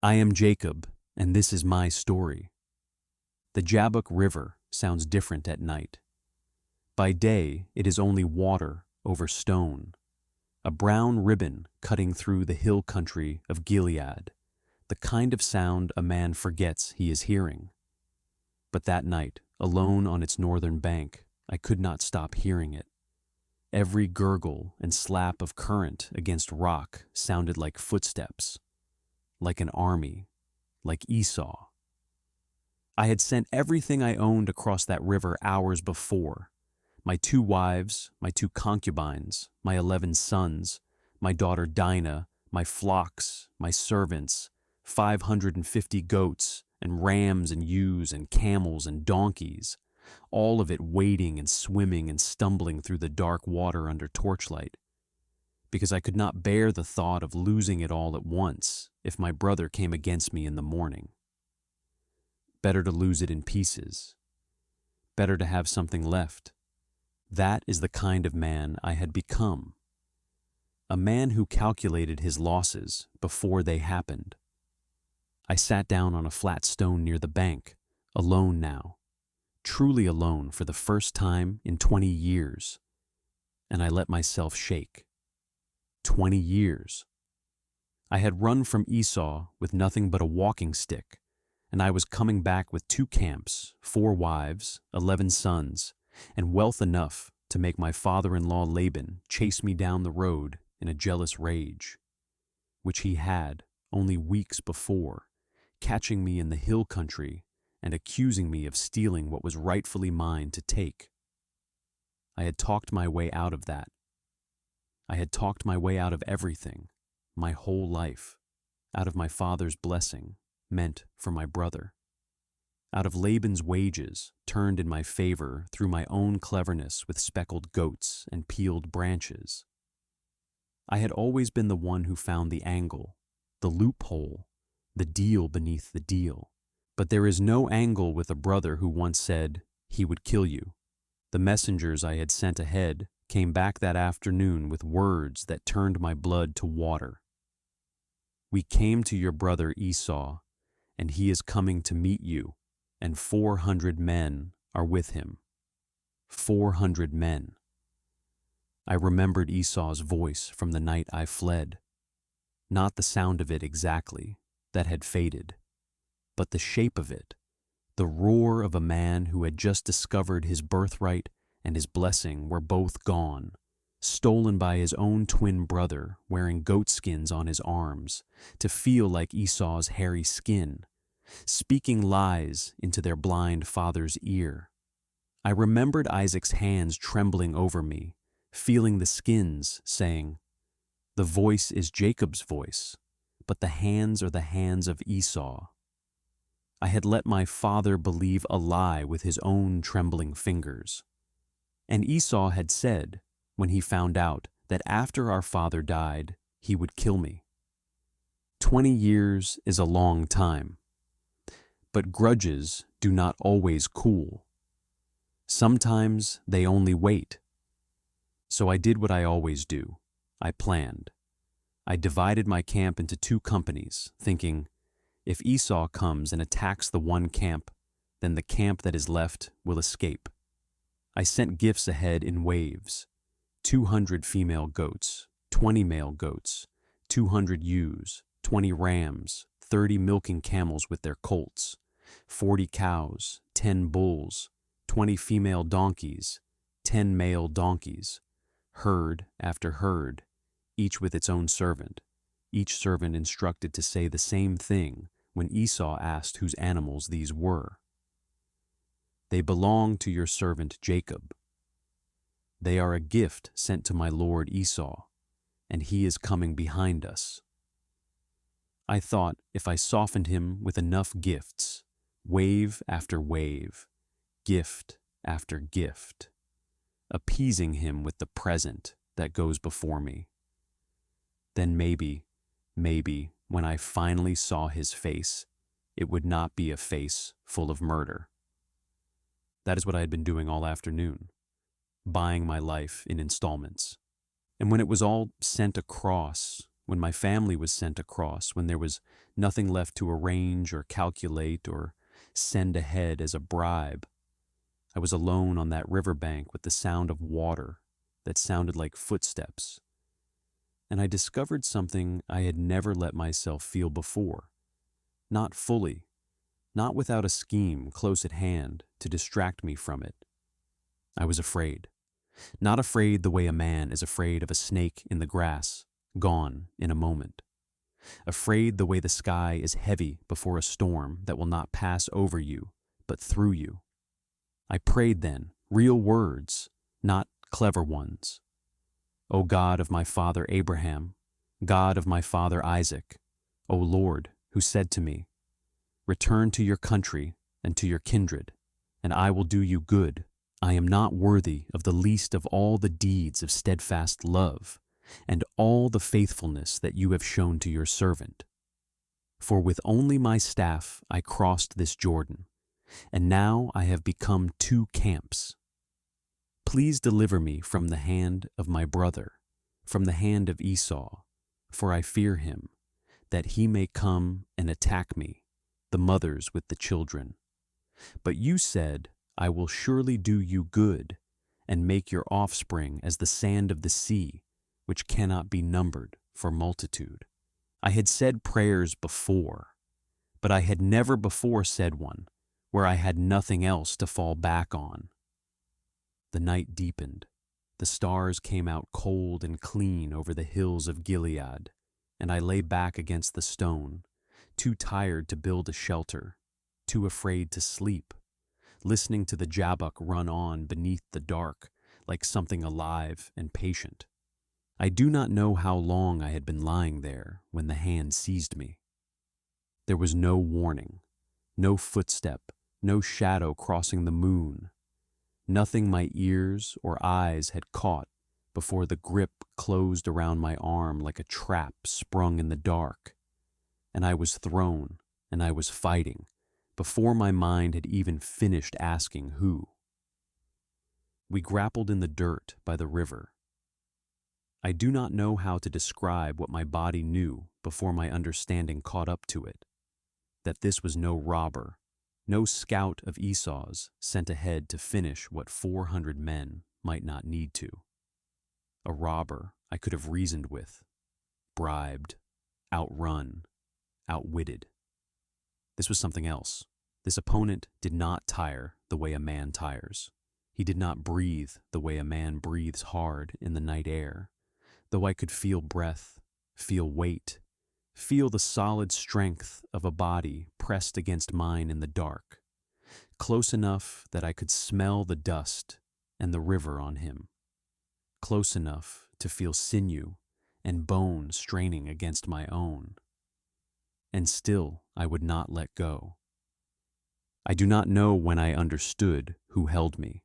I am Jacob, and this is my story. The Jabbok River sounds different at night. By day, it is only water over stone, a brown ribbon cutting through the hill country of Gilead, the kind of sound a man forgets he is hearing. But that night, alone on its northern bank, I could not stop hearing it. Every gurgle and slap of current against rock sounded like footsteps, like an army, like Esau. I had sent everything I owned across that river hours before. My 2 wives, my 2 concubines, my 11 sons, my daughter Dinah, my flocks, my servants, 550 goats, and rams and ewes and camels and donkeys, all of it wading and swimming and stumbling through the dark water under torchlight, because I could not bear the thought of losing it all at once if my brother came against me in the morning. Better to lose it in pieces. Better to have something left. That is the kind of man I had become. A man who calculated his losses before they happened. I sat down on a flat stone near the bank, alone now, truly alone for the first time in 20 years, and I let myself shake. 20 years. I had run from Esau with nothing but a walking stick, and I was coming back with 2 camps, 4 wives, 11 sons, and wealth enough to make my father-in-law Laban chase me down the road in a jealous rage, which he had only weeks before, catching me in the hill country and accusing me of stealing what was rightfully mine to take. I had talked my way out of that. I had talked my way out of everything, my whole life, out of my father's blessing, meant for my brother, out of Laban's wages turned in my favor through my own cleverness with speckled goats and peeled branches. I had always been the one who found the angle, the loophole, the deal beneath the deal. But there is no angle with a brother who once said he would kill you. The messengers I had sent ahead came back that afternoon with words that turned my blood to water. We came to your brother Esau, and he is coming to meet you, and 400 men are with him. 400 men. I remembered Esau's voice from the night I fled. Not the sound of it exactly, that had faded, but the shape of it, the roar of a man who had just discovered his birthright and his blessing were both gone, stolen by his own twin brother wearing goatskins on his arms to feel like Esau's hairy skin, speaking lies into their blind father's ear. I remembered Isaac's hands trembling over me, feeling the skins, saying, "The voice is Jacob's voice, but the hands are the hands of Esau." I had let my father believe a lie with his own trembling fingers. And Esau had said, when he found out that after our father died, he would kill me. 20 years is a long time, but grudges do not always cool. Sometimes they only wait. So I did what I always do. I planned. I divided my camp into 2 companies, thinking, if Esau comes and attacks the one camp, then the camp that is left will escape. I sent gifts ahead in waves, 200 female goats, 20 male goats, 200 ewes, 20 rams, 30 milking camels with their colts, 40 cows, 10 bulls, 20 female donkeys, 10 male donkeys, herd after herd, each with its own servant, each servant instructed to say the same thing when Esau asked whose animals these were. They belong to your servant Jacob. They are a gift sent to my lord Esau, and he is coming behind us. I thought if I softened him with enough gifts, wave after wave, gift after gift, appeasing him with the present that goes before me, then maybe, when I finally saw his face, it would not be a face full of murder. That is what I had been doing all afternoon, buying my life in installments. And when it was all sent across when my family was sent across, when there was nothing left to arrange or calculate or send ahead as a bribe. I was alone on that riverbank with the sound of water that sounded like footsteps, and I discovered something I had never let myself feel before. Not fully, not without a scheme close at hand to distract me from it. I was afraid. Not afraid the way a man is afraid of a snake in the grass, gone in a moment. Afraid the way the sky is heavy before a storm that will not pass over you, but through you. I prayed then, real words, not clever ones. O God of my father Abraham, God of my father Isaac, O Lord, who said to me, "Return to your country and to your kindred, and I will do you good. I am not worthy of the least of all the deeds of steadfast love, and all the faithfulness that you have shown to your servant. For with only my staff I crossed this Jordan, and now I have become two camps. Please deliver me from the hand of my brother, from the hand of Esau, for I fear him, that he may come and attack me, the mothers with the children. But you said, I will surely do you good, and make your offspring as the sand of the sea, which cannot be numbered for multitude." I had said prayers before, but I had never before said one where I had nothing else to fall back on. The night deepened. The stars came out cold and clean over the hills of Gilead, and I lay back against the stone, too tired to build a shelter, too afraid to sleep, listening to the Jabbok run on beneath the dark like something alive and patient. I do not know how long I had been lying there when the hand seized me. There was no warning, no footstep, no shadow crossing the moon, nothing my ears or eyes had caught before the grip closed around my arm like a trap sprung in the dark, and I was thrown and I was fighting before my mind had even finished asking who. We grappled in the dirt by the river. I do not know how to describe what my body knew before my understanding caught up to it, that this was no robber, no scout of Esau's sent ahead to finish what 400 men might not need to. A robber I could have reasoned with, bribed, outrun, outwitted. This was something else. This opponent did not tire the way a man tires. He did not breathe the way a man breathes hard in the night air, though I could feel breath, feel weight, feel the solid strength of a body pressed against mine in the dark, close enough that I could smell the dust and the river on him, close enough to feel sinew and bone straining against my own. And still I would not let go. I do not know when I understood who held me.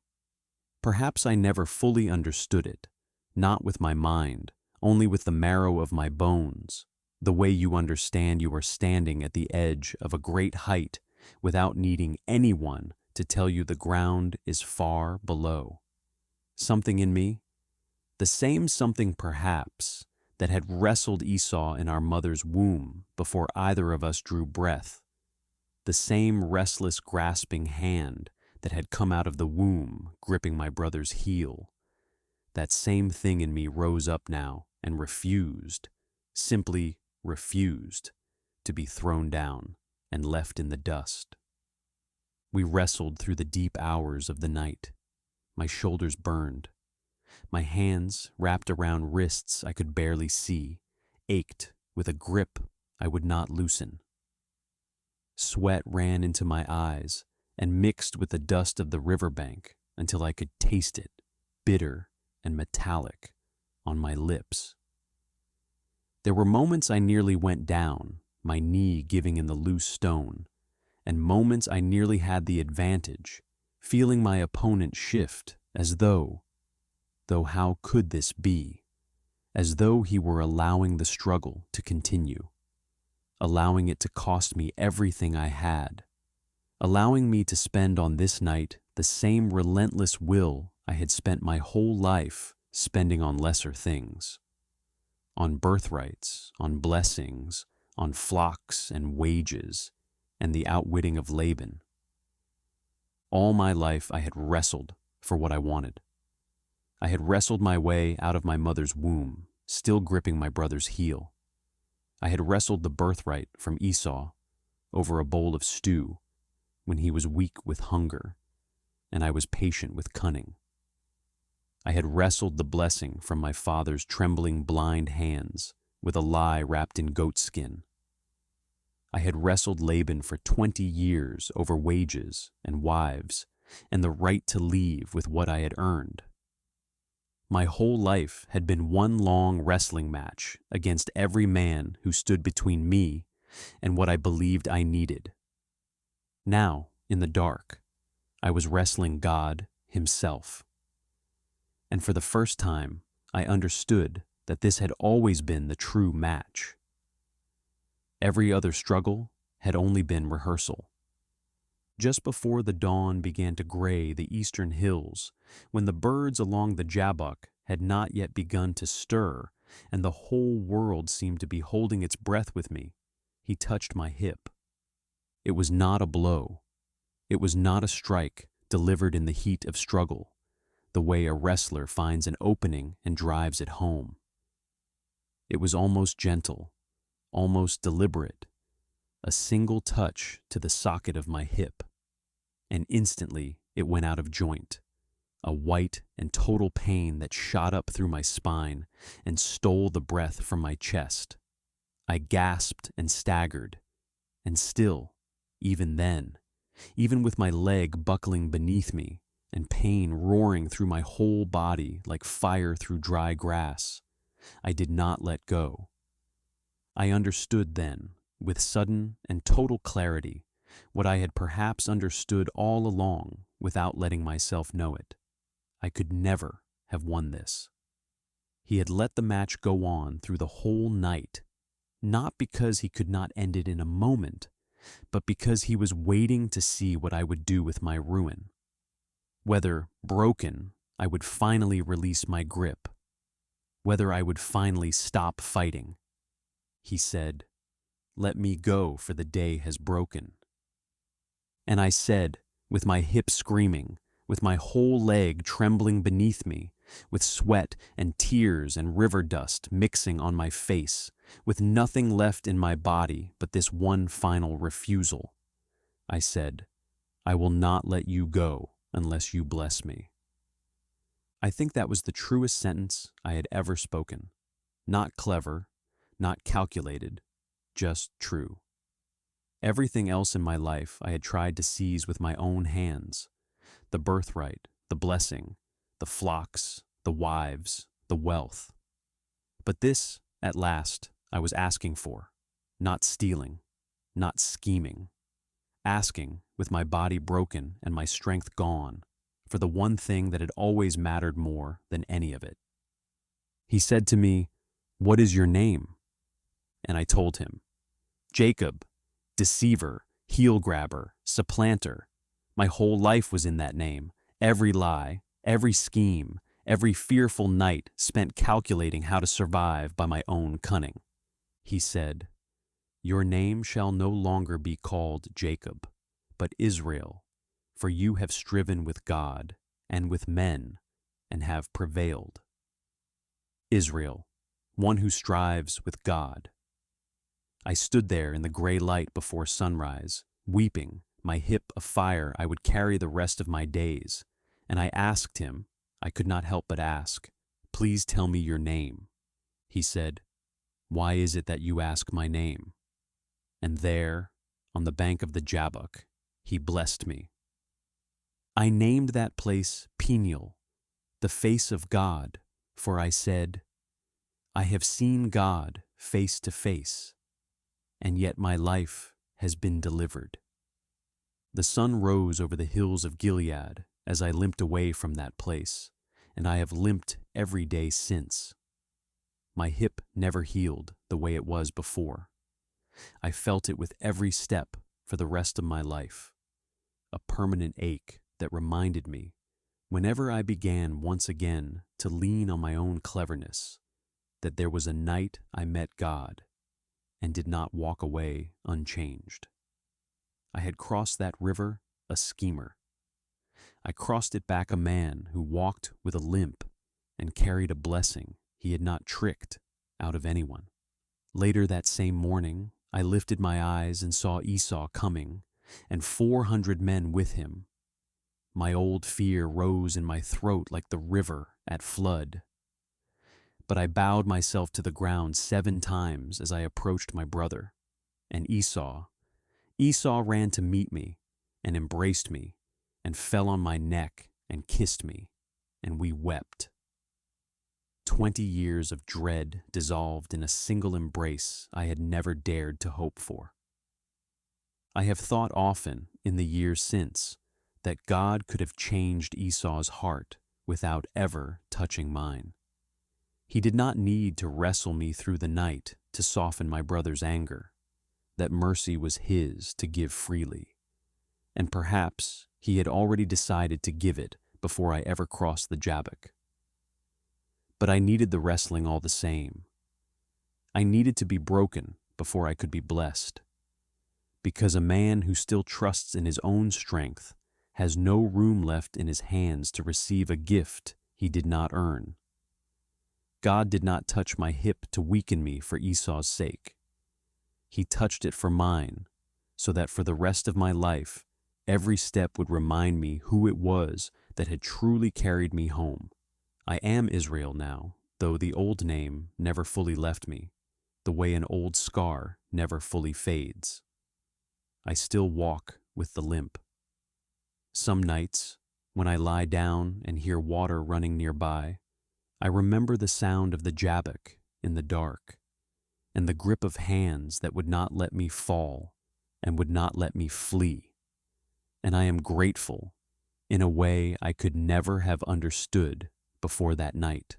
Perhaps I never fully understood it, not with my mind, only with the marrow of my bones, the way you understand you are standing at the edge of a great height without needing anyone to tell you the ground is far below. Something in me, the same something perhaps that had wrestled Esau in our mother's womb before either of us drew breath, the same restless grasping hand that had come out of the womb gripping my brother's heel, that same thing in me rose up now and refused, simply refused, to be thrown down and left in the dust. We wrestled through the deep hours of the night. My shoulders burned. My hands, wrapped around wrists I could barely see, ached with a grip I would not loosen. Sweat ran into my eyes and mixed with the dust of the riverbank until I could taste it, bitter and metallic, on my lips. There were moments I nearly went down, my knee giving in the loose stone, and moments I nearly had the advantage, feeling my opponent shift as though how could this be? As though he were allowing the struggle to continue, allowing it to cost me everything I had, allowing me to spend on this night the same relentless will I had spent my whole life spending on lesser things. on birthrights, on blessings, on flocks and wages, and the outwitting of Laban. All my life I had wrestled for what I wanted. I had wrestled my way out of my mother's womb, still gripping my brother's heel. I had wrestled the birthright from Esau over a bowl of stew when he was weak with hunger, and I was patient with cunning. I had wrestled the blessing from my father's trembling blind hands with a lie wrapped in goatskin. I had wrestled Laban for 20 years over wages and wives and the right to leave with what I had earned. My whole life had been one long wrestling match against every man who stood between me and what I believed I needed. Now, in the dark, I was wrestling God Himself. And for the first time, I understood that this had always been the true match. Every other struggle had only been rehearsal. Just before the dawn began to gray the eastern hills, when the birds along the Jabbok had not yet begun to stir, and the whole world seemed to be holding its breath with me, He touched my hip. It was not a blow. It was not a strike delivered in the heat of struggle, the way a wrestler finds an opening and drives it home. It was almost gentle, almost deliberate, a single touch to the socket of my hip, and instantly it went out of joint, a white and total pain that shot up through my spine and stole the breath from my chest. I gasped and staggered, and still, even then, even with my leg buckling beneath me and pain roaring through my whole body like fire through dry grass, I did not let go. I understood then, with sudden and total clarity, what I had perhaps understood all along without letting myself know it. I could never have won this. He had let the match go on through the whole night, not because He could not end it in a moment, but because He was waiting to see what I would do with my ruin. Whether, broken, I would finally release my grip, whether I would finally stop fighting. He said, "Let me go, for the day has broken." And I said, with my hip screaming, with my whole leg trembling beneath me, with sweat and tears and river dust mixing on my face, with nothing left in my body but this one final refusal, I said, "I will not let you go unless you bless me." I think that was the truest sentence I had ever spoken. Not clever, not calculated, just true. Everything else in my life I had tried to seize with my own hands: the birthright, the blessing, the flocks, the wives, the wealth. But this, at last, I was asking for, not stealing, not scheming, asking, with my body broken and my strength gone, for the one thing that had always mattered more than any of it. He said to me, "What is your name?" And I told him, "Jacob, deceiver, heel grabber, supplanter." My whole life was in that name, every lie, every scheme, every fearful night spent calculating how to survive by my own cunning. He said, "Your name shall no longer be called Jacob, but Israel, for you have striven with God and with men and have prevailed." Israel, one who strives with God. I stood there in the gray light before sunrise, weeping, my hip afire I would carry the rest of my days, and I asked him, I could not help but ask, "Please tell me your name." He said, "Why is it that you ask my name?" And there, on the bank of the Jabbok, he blessed me. I named that place Peniel, the face of God, for I said, "I have seen God face to face, and yet my life has been delivered." The sun rose over the hills of Gilead as I limped away from that place, and I have limped every day since. My hip never healed the way it was before. I felt it with every step for the rest of my life, a permanent ache that reminded me, whenever I began once again to lean on my own cleverness, that there was a night I met God and did not walk away unchanged. I had crossed that river a schemer. I crossed it back a man who walked with a limp and carried a blessing he had not tricked out of anyone. Later that same morning, I lifted my eyes and saw Esau coming, and 400 men with him. My old fear rose in my throat like the river at flood. But I bowed myself to the ground 7 times as I approached my brother. And Esau ran to meet me and embraced me and fell on my neck and kissed me, and we wept. 20 years of dread dissolved in a single embrace I had never dared to hope for. I have thought often in the years since that God could have changed Esau's heart without ever touching mine. He did not need to wrestle me through the night to soften my brother's anger, that mercy was his to give freely, and perhaps he had already decided to give it before I ever crossed the Jabbok. But I needed the wrestling all the same. I needed to be broken before I could be blessed, because a man who still trusts in his own strength has no room left in his hands to receive a gift he did not earn. God did not touch my hip to weaken me for Esau's sake. He touched it for mine, so that for the rest of my life, every step would remind me who it was that had truly carried me home. I am Israel now, though the old name never fully left me, the way an old scar never fully fades. I still walk with the limp. Some nights, when I lie down and hear water running nearby, I remember the sound of the Jabbok in the dark, and the grip of hands that would not let me fall and would not let me flee. And I am grateful in a way I could never have understood before that night,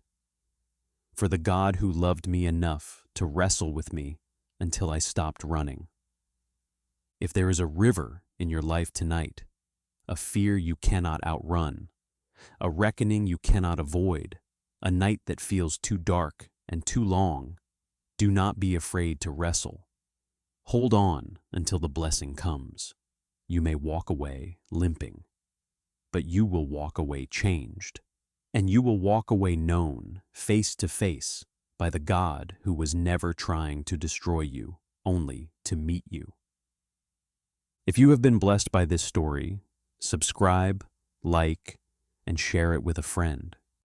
for the God who loved me enough to wrestle with me until I stopped running. If there is a river in your life tonight, a fear you cannot outrun, a reckoning you cannot avoid, a night that feels too dark and too long, do not be afraid to wrestle. Hold on until the blessing comes. You may walk away limping, but you will walk away changed, and you will walk away known face to face by the God who was never trying to destroy you, only to meet you. If you have been blessed by this story, subscribe, like, and share it with a friend.